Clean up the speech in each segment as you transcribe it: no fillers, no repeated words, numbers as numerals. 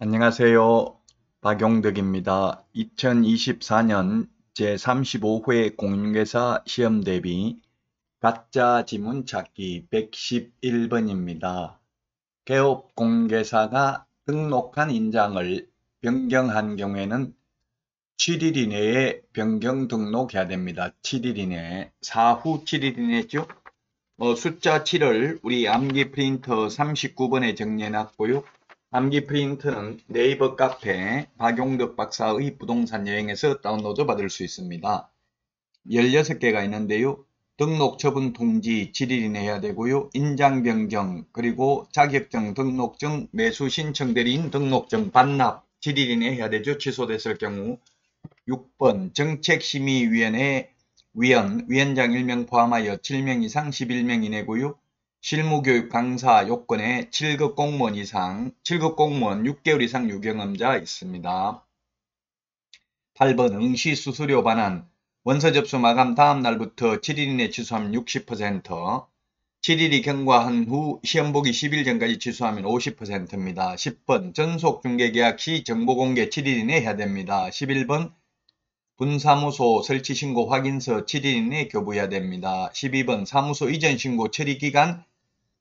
안녕하세요. 박용덕입니다. 2024년 제35회 공인중개사 시험 대비 가짜 지문 찾기 111번입니다. 개업 공인중개사가 등록한 인장을 변경한 경우에는 7일 이내에 변경 등록해야 됩니다. 7일 이내, 사후 7일 이내죠. 숫자 7을 우리 암기 프린터 39번에 정리해놨고요. 암기 프린트는 네이버 카페 박용덕 박사의 부동산 여행에서 다운로드 받을 수 있습니다. 16개가 있는데요. 등록 처분 통지 7일 이내 해야 되고요. 인장 변경 그리고 자격증 등록증 매수 신청 대리인 등록증 반납 7일 이내 해야 되죠. 취소됐을 경우. 6번 정책심의위원회 위원장 1명 포함하여 7명 이상 11명 이내고요. 실무교육 강사 요건에 7급 공무원 이상, 7급 공무원 6개월 이상 유경험자 있습니다. 8번 응시수수료 반환 원서 접수 마감 다음 날부터 7일 이내 취소하면 60%, 7일이 경과한 후 시험 보기 10일 전까지 취소하면 50%입니다. 10번 전속중개계약 시 정보공개 7일 이내 해야 됩니다. 11번 분사무소 설치신고 확인서 7일 이내 교부해야 됩니다. 12번 사무소 이전신고 처리기간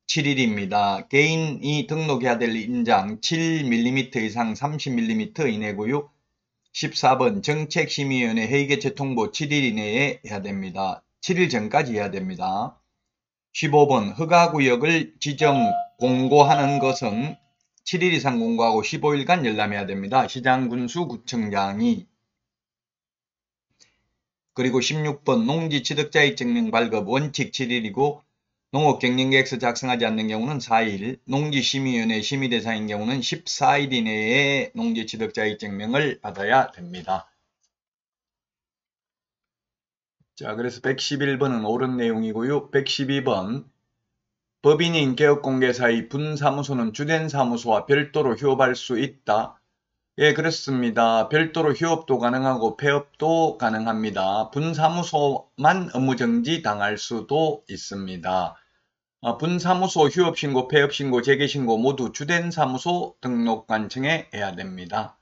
7일입니다. 개인이 등록해야 될 인장 7mm 이상 30mm 이내고요. 14번 정책심의위원회 회의개최 통보 7일 이내에 해야 됩니다. 7일 전까지 해야 됩니다. 15번 허가구역을 지정 공고하는 것은 7일 이상 공고하고 15일간 열람해야 됩니다. 시장, 군수, 구청장이. 그리고 16번 농지취득자격증명 발급 원칙 7일이고 농업경영계획서 작성하지 않는 경우는 4일, 농지심의위원회 심의대상인 경우는 14일 이내에 농지취득자격증명을 받아야 됩니다. 자, 그래서 111번은 옳은 내용이고요. 112번 법인인 개업공개사의 분사무소는 주된 사무소와 별도로 휴업할 수 있다. 예, 그렇습니다. 별도로 휴업도 가능하고 폐업도 가능합니다. 분사무소만 업무정지 당할 수도 있습니다. 분사무소 휴업신고, 폐업신고, 재개신고 모두 주된 사무소 등록관청에 해야 됩니다.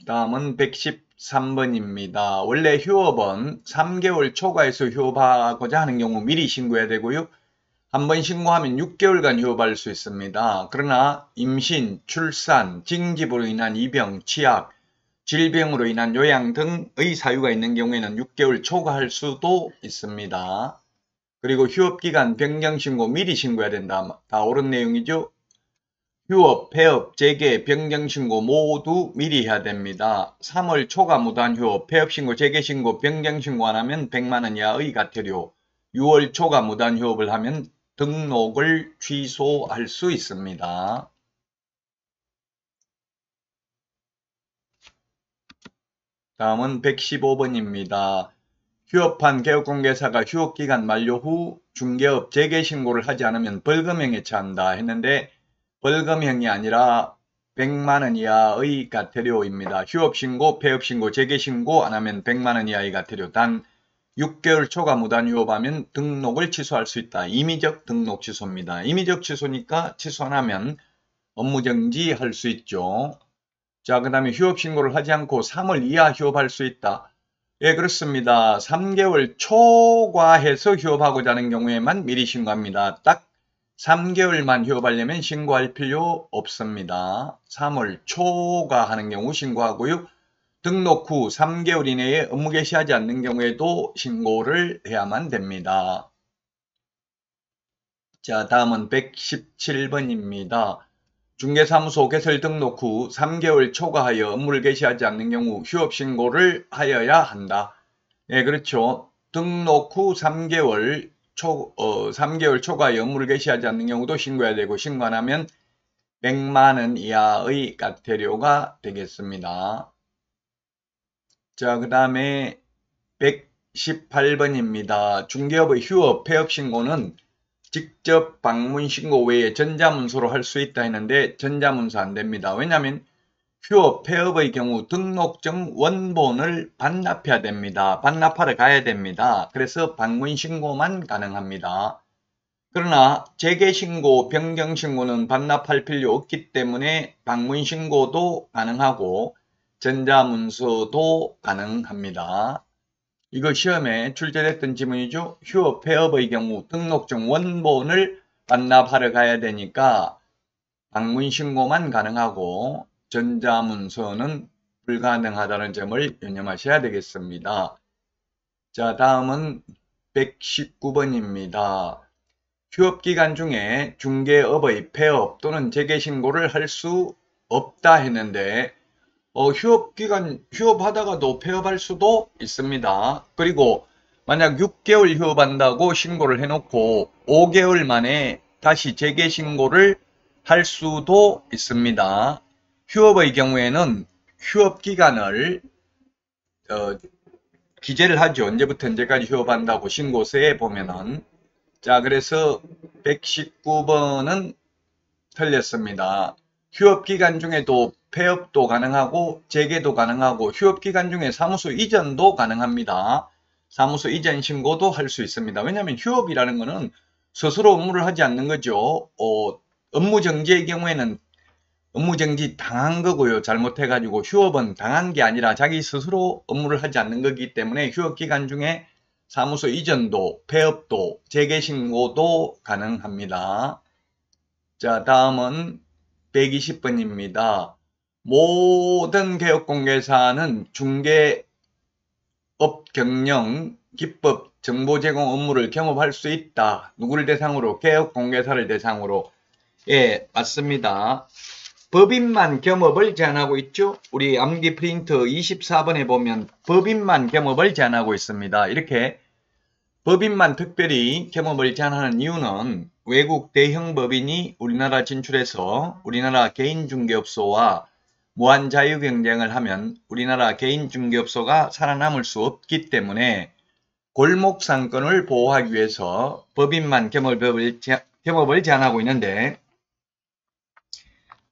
다음은 113번입니다. 원래 휴업은 3개월 초과해서 휴업하고자 하는 경우 미리 신고해야 되고요. 한번 신고하면 6개월간 휴업할 수 있습니다. 그러나 임신, 출산, 징집으로 인한 입영, 취약, 질병으로 인한 요양 등의 사유가 있는 경우에는 6개월 초과할 수도 있습니다. 그리고 휴업기간 변경신고 미리 신고해야 된다. 다 옳은 내용이죠. 휴업, 폐업, 재개, 변경신고 모두 미리 해야 됩니다. 3월 초과 무단 휴업, 폐업신고, 재개신고, 변경신고 안 하면 100만원 이하의 과태료, 6월 초과 무단 휴업을 하면 등록을 취소할 수 있습니다. 다음은 115번입니다. 휴업한 개업공개사가 휴업기간 만료 후 중개업 재개신고를 하지 않으면 벌금형에 처한다 했는데 벌금형이 아니라 100만원 이하의 과태료입니다. 휴업신고, 폐업신고, 재개신고 안 하면 100만원 이하의 과태료, 단 6개월 초과 무단 휴업하면 등록을 취소할 수 있다. 임의적 등록 취소입니다. 임의적 취소니까 취소 안 하면 업무정지 할 수 있죠. 자, 그 다음에 휴업신고를 하지 않고 3월 이하 휴업할 수 있다. 예, 그렇습니다. 3개월 초과해서 휴업하고자 하는 경우에만 미리 신고합니다. 딱 3개월만 휴업하려면 신고할 필요 없습니다. 3월 초과하는 경우 신고하고요. 등록 후 3개월 이내에 업무 개시하지 않는 경우에도 신고를 해야만 됩니다. 자, 다음은 117번입니다. 중개사무소 개설 등록 후 3개월 초과하여 업무를 개시하지 않는 경우 휴업신고를 하여야 한다. 네, 그렇죠. 등록 후 3개월 초과하여 업무를 개시하지 않는 경우도 신고해야 되고 신고 안 하면 100만원 이하의 과태료가 되겠습니다. 자, 그 다음에 118번입니다. 중개업의 휴업, 폐업 신고는 직접 방문 신고 외에 전자문서로 할 수 있다 했는데 전자문서 안 됩니다. 왜냐하면 휴업, 폐업의 경우 등록증 원본을 반납해야 됩니다. 반납하러 가야 됩니다. 그래서 방문 신고만 가능합니다. 그러나 재개신고, 변경신고는 반납할 필요 없기 때문에 방문신고도 가능하고 전자문서도 가능합니다. 이거 시험에 출제됐던 지문이죠. 휴업, 폐업의 경우 등록증 원본을 반납하러 가야 되니까 방문신고만 가능하고 전자문서는 불가능하다는 점을 유념하셔야 되겠습니다. 자, 다음은 119번입니다. 휴업기간 중에 중개업의 폐업 또는 재개신고를 할 수 없다 했는데 휴업하다가도 폐업할 수도 있습니다. 그리고 만약 6개월 휴업한다고 신고를 해놓고 5개월 만에 다시 재개신고를 할 수도 있습니다. 휴업의 경우에는 휴업기간을 기재를 하죠. 언제부터 언제까지 휴업한다고 신고서에 보면은. 자, 그래서 119번은 틀렸습니다. 휴업기간 중에도 폐업도 가능하고 재개도 가능하고 휴업기간 중에 사무소 이전도 가능합니다. 사무소 이전 신고도 할 수 있습니다. 왜냐하면 휴업이라는 것은 스스로 업무를 하지 않는 거죠. 업무정지의 경우에는 업무정지 당한 거고요. 잘못해가지고 휴업은 당한 게 아니라 자기 스스로 업무를 하지 않는 거기 때문에 휴업기간 중에 사무소 이전도 폐업도 재개신고도 가능합니다. 자, 다음은 120번입니다. 모든 개업공개사는 중개업 경영, 기법, 정보 제공 업무를 겸업할 수 있다. 누구를 대상으로? 개업공개사를 대상으로. 예, 맞습니다. 법인만 겸업을 제한하고 있죠. 우리 암기 프린트 24번에 보면 법인만 겸업을 제한하고 있습니다. 이렇게 법인만 특별히 겸업을 제한하는 이유는 외국 대형 법인이 우리나라 진출해서 우리나라 개인중개업소와 무한 자유경쟁을 하면 우리나라 개인중개업소가 살아남을 수 없기 때문에 골목상권을 보호하기 위해서 법인만 겸업을 제한하고 있는데,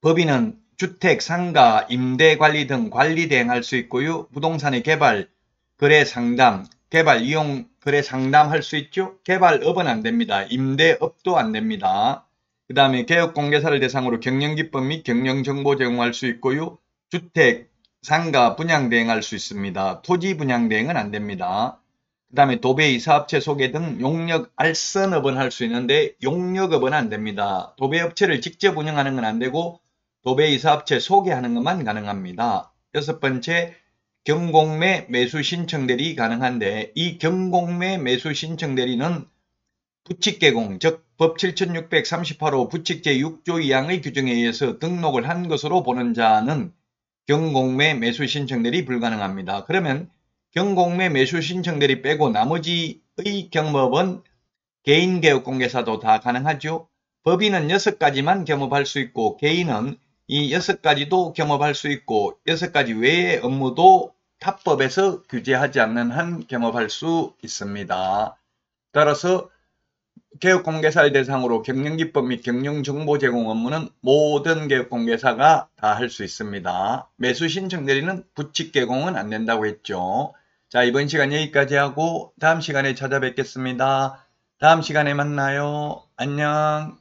법인은 주택, 상가, 임대 관리 등 관리 대행할 수 있고요. 부동산의 개발, 거래 상담, 개발 이용 거래 상담할 수 있죠. 개발업은 안 됩니다. 임대업도 안 됩니다. 그 다음에 개업공개사를 대상으로 경영기법 및 경영정보 제공할 수 있고요. 주택, 상가 분양 대행할 수 있습니다. 토지 분양 대행은 안 됩니다. 그 다음에 도배이, 사업체 소개 등 용역 알선업은 할 수 있는데 용역업은 안 됩니다. 도배업체를 직접 운영하는 건 안 되고 도배이, 사업체 소개하는 것만 가능합니다. 6번째, 경공매 매수 신청 대리 가능한데 이 경공매 매수 신청 대리는 부칙개공, 즉 법 7638호 부칙 제6조 2항의 규정에 의해서 등록을 한 것으로 보는 자는 경공매 매수 신청 대리 불가능합니다. 그러면 경공매 매수 신청 대리 빼고 나머지의 경업은 개인개업공개사도 다 가능하죠. 법인은 6가지만 겸업할 수 있고 개인은 이 6가지도 겸업할 수 있고 6가지 외의 업무도 타법에서 규제하지 않는 한 겸업할 수 있습니다. 따라서 개업공개사를 대상으로 경영기법 및 경영정보 제공 업무는 모든 개업공개사가 다 할 수 있습니다. 매수신청 대리는 부칙개공은 안 된다고 했죠. 자, 이번 시간 여기까지 하고 다음 시간에 찾아뵙겠습니다. 다음 시간에 만나요. 안녕.